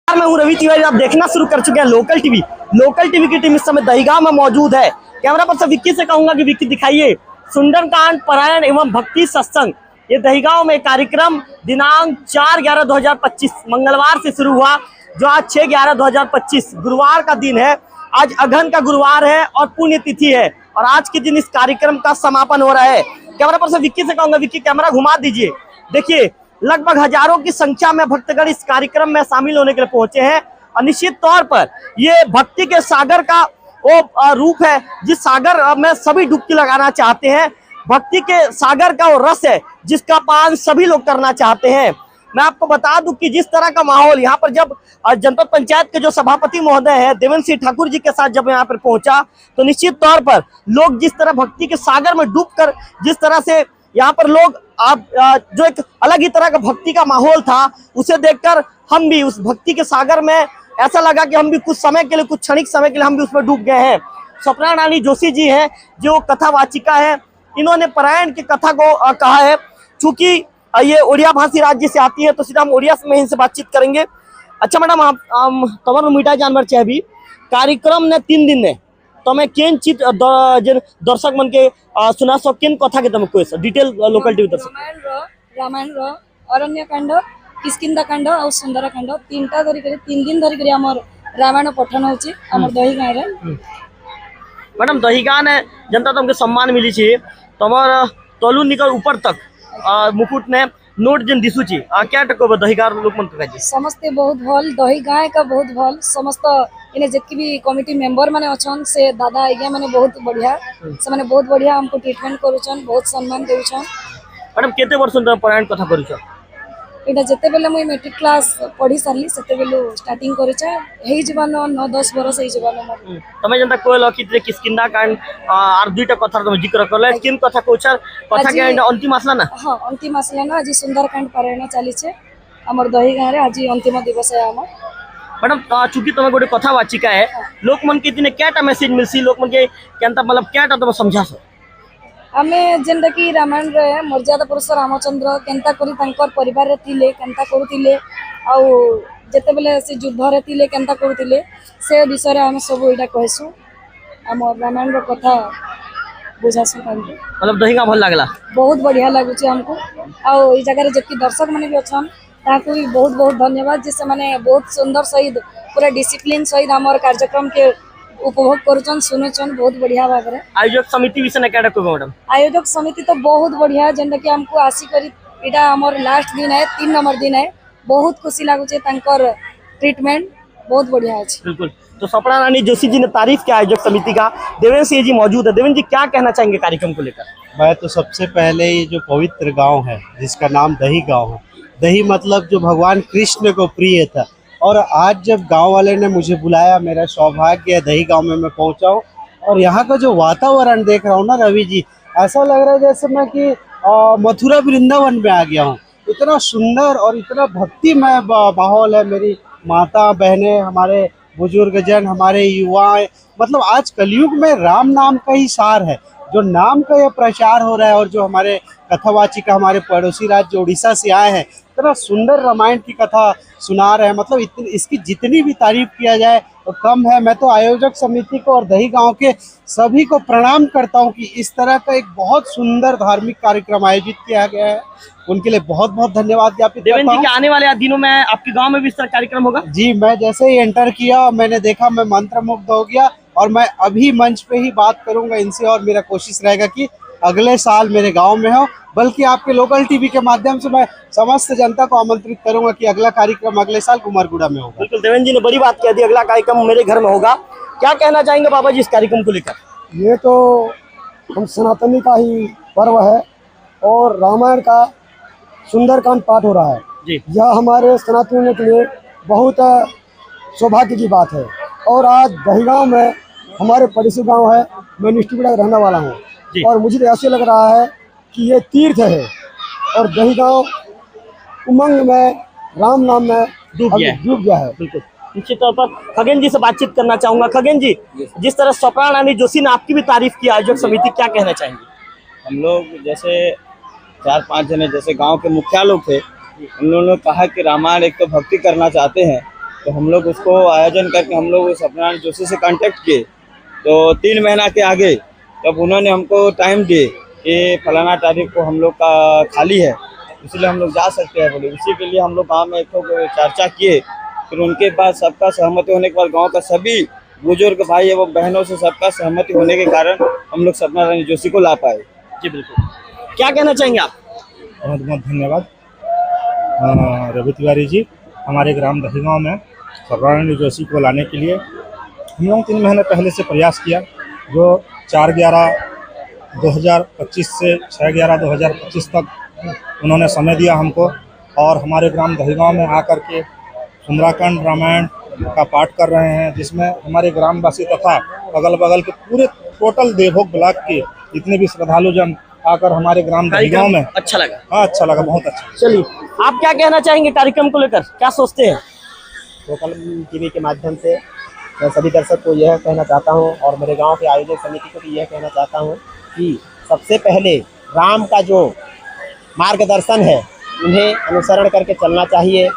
मैं हूं रवि तिवारी। आप देखना शुरू कर चुके हैं लोकल टीवी। लोकल टीवी की टीम इस समय दहीगांव में मौजूद है। कैमरा पर्सन विक्की से कहूंगा कि विक्की दिखाइए सुंदरकांड पारायण एवं भक्ति सत्संग। ये दहीगांव में कार्यक्रम दिनांक 4/11/2025 मंगलवार से शुरू हुआ, जो आज 6/11/2025 गुरुवार का दिन है। आज अघन का गुरुवार है और पुण्य तिथि है और आज के दिन इस कार्यक्रम का समापन हो रहा है। कैमरा पर्सन विक्की से कहूंगा, विक्की कैमरा घुमा दीजिए। देखिए लगभग हजारों की संख्या में भक्तगण इस कार्यक्रम में शामिल होने के लिए पहुंचे हैं और निश्चित तौर पर ये भक्ति के सागर का वो रूप है जिस सागर में सभी डुबकी लगाना चाहते हैं। भक्ति के सागर का वो रस है जिसका पान सभी लोग करना चाहते हैं। मैं आपको बता दूं कि जिस तरह का माहौल यहाँ पर जब जनपद पंचायत के जो सभापति महोदय हैं देवेंद्र सिंह ठाकुर जी के साथ जब यहाँ पर पहुंचा तो निश्चित तौर पर लोग जिस तरह भक्ति के सागर में डूबकर जिस तरह से यहाँ पर लोग जो एक अलग ही तरह का भक्ति का माहौल था उसे देखकर हम भी उस भक्ति के सागर में ऐसा लगा कि हम भी कुछ समय के लिए, कुछ क्षणिक समय के लिए हम भी उसमें डूब गए हैं। स्वप्ना रानी जोशी जी हैं जो कथावाचिका है, इन्होंने पारायण की कथा को कहा है। चूंकि ये उड़िया भाषी राज्य से आती है तो सीधा हम उड़िया में इनसे बातचीत करेंगे। अच्छा मैडम, आप तमर मीठा जानवर चाहे कार्यक्रम ने 3 दिन ने તમે કેન ચીજ દર્શક મન કે સુના સકો કેન કથા કે તમે કોઈ डिटेल लोकल टीवी दर्शक रामायण रो अरण्यकांड किष्किंधाकांड और सुंदरकांड 3टा धरी करे 3 दिन धरी करे हमर रामायण पठन होची हमर दही गाय रे। मैडम दहीगांव ने जनता तुमके सम्मान मिली छी तमर तलु निकल ऊपर तक मुकुट ने नोट जन दिसु छी क्या टको दहीगांव लोक मन कहे समस्ते बहुत भल दही गाय का बहुत भल समस्त इने जति भी कमिटी मेंबर माने अछन से दादा आज्ञा माने बहुत बढ़िया से माने बहुत बढ़िया हमको ट्रीटमेंट करूछन बहुत सम्मान देउछन। मैडम केते वर्ष पारायण कथा करूछ एटा जते बेले मुई मैट्रिक क्लास पढ़ी सारली सेते बेलो स्टार्टिंग करूछ हेई जवान 9-10 वर्ष हेई जवान मोर तमे जनता कोइ लखित किष्किंधाकांड आर दुईटा कथा तमे जिक्र करले किन कथा कोछ कथा के अंतिम आसला ना। हां अंतिम आसला ना। आज सुंदरकांड पारायण चली छे हमर दही गाय रे आज अंतिम दिवस है हमर। मैडम चूंकि तुम गोटे कथावाचिका है लोक मन के दिन क्या मेसेज मिलसी लोक मन के केनता मतलब क्या तुम समझा सो आमे जेंदा कि रामायण रे मर्यादा पुरुष रामचंद्र केनता करी तांकर परिवार रे थिले केनता करूतिले आ जते बेले से युद्ध रे थिले केनता करूतिले से विषय रे हम सब एटा कहसु हम रामायण रो कथा बुझासु तांके मतलब दहीगांव भल लागला बहुत बढ़िया लागुची हमको आ ई जगह रे जति दर्शक माने भी अछन ताकू भी बहुत बहुत धन्यवाद जिससे माने बहुत सुंदर सहित पूरा डिसिप्लिन सहित हमारे कार्यक्रम के उपभोग करुचन सुनुचन बहुत बढ़िया भाव रे। आयोजक समिति विषय ने क्या कहबो मैडम? आयोजक समिति तो बहुत बढ़िया जेंदा कि हमको आसी करी एटा हमर लास्ट दिन है 3 नंबर दिन है बहुत खुशी लागु छे तांकर ट्रीटमेंट बहुत बढ़िया है। बिल्कुल। तो स्वप्ना रानी जोशी जी ने तारीफ किया आयोजक समिति का। देवेंद्र सिंह जी मौजूद है। देवेंद्र जी क्या कहना चाहेंगे कार्यक्रम को लेकर? मैं तो सबसे पहले ये जो पवित्र गांव है जिसका नाम दहीगांव है, दही मतलब जो भगवान कृष्ण को प्रिय था, और आज जब गांव वाले ने मुझे बुलाया मेरा सौभाग्य है दहीगांव में मैं पहुंचा हूं और यहाँ का जो वातावरण देख रहा हूँ ना रवि जी, ऐसा लग रहा है जैसे मैं कि मथुरा वृंदावन में आ गया हूँ। इतना सुंदर और इतना भक्तिमय माहौल है। मेरी माता बहनें, हमारे बुजुर्ग जन, हमारे युवाएं, मतलब आज कलयुग में राम नाम का ही सार है। जो नाम का यह प्रचार हो रहा है और जो हमारे कथावाचिका हमारे पड़ोसी राज्य उड़ीसा से आए हैं इतना सुंदर रामायण की कथा सुना रहे हैं, मतलब इसकी जितनी भी तारीफ किया जाए तो कम है। मैं तो आयोजक समिति को और दहीगांव के सभी को प्रणाम करता हूं कि इस तरह का एक बहुत सुंदर धार्मिक कार्यक्रम आयोजित किया गया है, उनके लिए बहुत बहुत धन्यवाद ज्ञापित करता हूं। आने वाले दिनों में आपके गाँव में भी इस तरह कार्यक्रम होगा? जी, मैं जैसे ही एंटर किया मैंने देखा, मैं मंत्रमुग्ध हो गया और मैं अभी मंच पे ही बात करूंगा इनसे और मेरा कोशिश रहेगा कि अगले साल मेरे गांव में हो, बल्कि आपके लोकल टीवी के माध्यम से मैं समस्त जनता को आमंत्रित करूंगा कि अगला कार्यक्रम अगले साल कुमारगुड़ा में होगा। बिल्कुल, देवेंद्र जी ने बड़ी बात कह दी, अगला कार्यक्रम मेरे घर में होगा। क्या कहना चाहेंगे बाबा जी इस कार्यक्रम को लेकर? ये तो हम सनातनी का ही पर्व है और रामायण का सुंदरकांड पाठ हो रहा है जी। यह हमारे सनातनियों के लिए बहुत सौभाग्य की बात है। और आज दहीगांव में हमारे पड़ोसी गांव है, मैं निष्ठुगढ़ का रहने वाला हूं और मुझे ऐसे लग रहा है कि ये तीर्थ है और दहीगांव उमंग में राम नाम में डूब गया है। बिल्कुल, निश्चित तौर पर खगेन जी से बातचीत करना चाहूंगा। खगेन जी, जिस तरह स्वप्ना रानी जोशी ने आपकी भी तारीफ की आयोजक समिति, क्या कहना चाहेंगे? हम लोग जैसे 4-5 जने जैसे गांव के मुखिया लोग थे, उन लोगों ने कहा कि रामायण एक तो भक्ति करना चाहते हैं तो हम लोग उसको आयोजन करके हम लोग सत्यनारायण जोशी से कांटेक्ट किए, तो 3 महीना के आगे तब उन्होंने हमको टाइम दिए कि फलाना तारीख को हम लोग का खाली है, इसलिए हम लोग जा सकते हैं बोले। इसी के लिए हम लोग गांव में एक चर्चा किए, फिर उनके बाद सबका सहमति होने के बाद गांव का सभी बुजुर्ग भाई एवं बहनों से सबका सहमति होने के कारण हम लोग सत्यनारायण जोशी को ला पाए। जी बिल्कुल, क्या कहना चाहेंगे आप? बहुत बहुत धन्यवाद रवि तिवारी जी। हमारे ग्राम दहीगांव में सत्यनारायण जोशी को लाने के लिए हम लोग 3 महीने पहले से प्रयास किया, जो 4/11/2025 से 6/11/2025 तक उन्होंने समय दिया हमको, और हमारे ग्राम दहीगांव में आकर के सुंदराकांड रामायण का पाठ कर रहे हैं, जिसमें हमारे ग्रामवासी तथा अगल बगल के पूरे टोटल देवभोग ब्लॉक के जितने भी श्रद्धालु जन आकर हमारे ग्राम दहीगांव में अच्छा लगा? हाँ, अच्छा लगा, बहुत अच्छा। चलिए, आप क्या कहना चाहेंगे कार्यक्रम को लेकर, क्या सोचते हैं? लोकल टीवी के माध्यम से मैं सभी दर्शक को यह कहना चाहता हूं, और मेरे गांव के आयोजक समिति को भी यह कहना चाहता हूं कि सबसे पहले राम का जो मार्गदर्शन है उन्हें अनुसरण करके चलना चाहिए।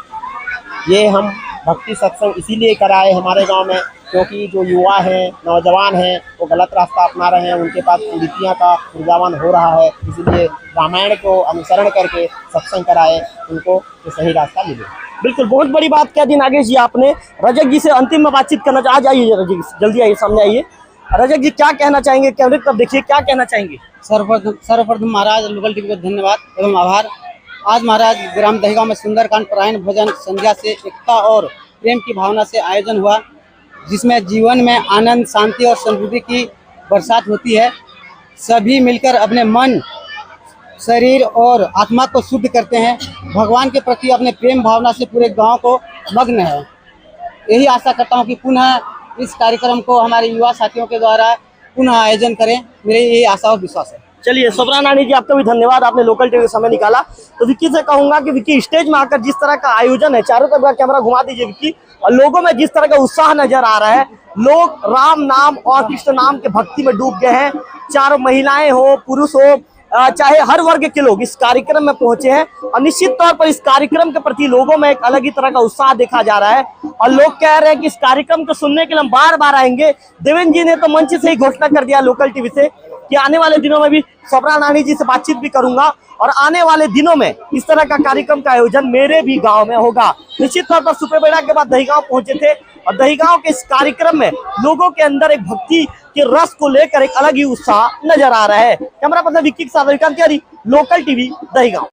ये हम भक्ति सत्संग इसीलिए कराए हमारे गांव में क्योंकि जो युवा हैं, नौजवान हैं, वो गलत रास्ता अपना रहे हैं, उनके पास कुरीतियाँ का ऊर्जावान हो रहा है, इसलिए रामायण को अनुसरण करके सत्संग कराए, उनको तो सही रास्ता मिले। बिल्कुल, बहुत बड़ी बात कह दी नागेश जी आपने। रजक जी से अंतिम में बातचीत करना आ जाइए रजक, जल्दी आइए, सामने आइए। रजक जी क्या कहना चाहेंगे, कैमरे तब देखिए, क्या कहना चाहेंगे? सर्वप्रथम महाराज लोकल टीवी को धन्यवाद एवं आभार। आज महाराज ग्राम दहीगांव में सुंदरकांड पारायण भजन संध्या से एकता और प्रेम की भावना से आयोजन हुआ, जिसमें जीवन में आनंद, शांति और समृद्धि की बरसात होती है। सभी मिलकर अपने मन, शरीर और आत्मा को शुद्ध करते हैं। भगवान के प्रति अपने प्रेम भावना से पूरे गांव को मग्न है। यही आशा करता हूं कि पुनः इस कार्यक्रम को हमारे युवा साथियों के द्वारा पुनः आयोजन करें, मेरी यही आशा और विश्वास है। चलिए, स्वप्ना नानी जी, आपका भी धन्यवाद, आपने लोकल टीवी समय निकाला। तो विक्की से कहूंगा कि विक्की, स्टेज में आकर जिस तरह का आयोजन है, चारों तरफ कैमरा घुमा दीजिए विक्की, और लोगों में जिस तरह का उत्साह नजर आ रहा है, लोग राम नाम और कृष्ण नाम के भक्ति में डूब गए हैं। चारों महिलाएं हो, पुरुष हो, चाहे हर वर्ग के लोग इस कार्यक्रम में पहुंचे हैं, और निश्चित तौर पर इस कार्यक्रम के प्रति लोगों में एक अलग ही तरह का उत्साह देखा जा रहा है। और लोग कह रहे हैं कि इस कार्यक्रम को सुनने के लिए हम बार बार आएंगे। देवेंद्र जी ने तो मंच से ही घोषणा कर दिया लोकल टीवी से कि आने वाले दिनों में भी स्वप्ना नानी जी से बातचीत भी करूंगा, और आने वाले दिनों में इस तरह का कार्यक्रम का आयोजन मेरे भी गांव में होगा। निश्चित तौर पर सुपेबेड़ा के बाद दहीगांव पहुंचे थे, और दहीगांव के इस कार्यक्रम में लोगों के अंदर एक भक्ति के रस को लेकर एक अलग ही उत्साह नजर आ रहा है। कैमरा पर्सन विक्की के साथ लोकल टीवी दहीगांव।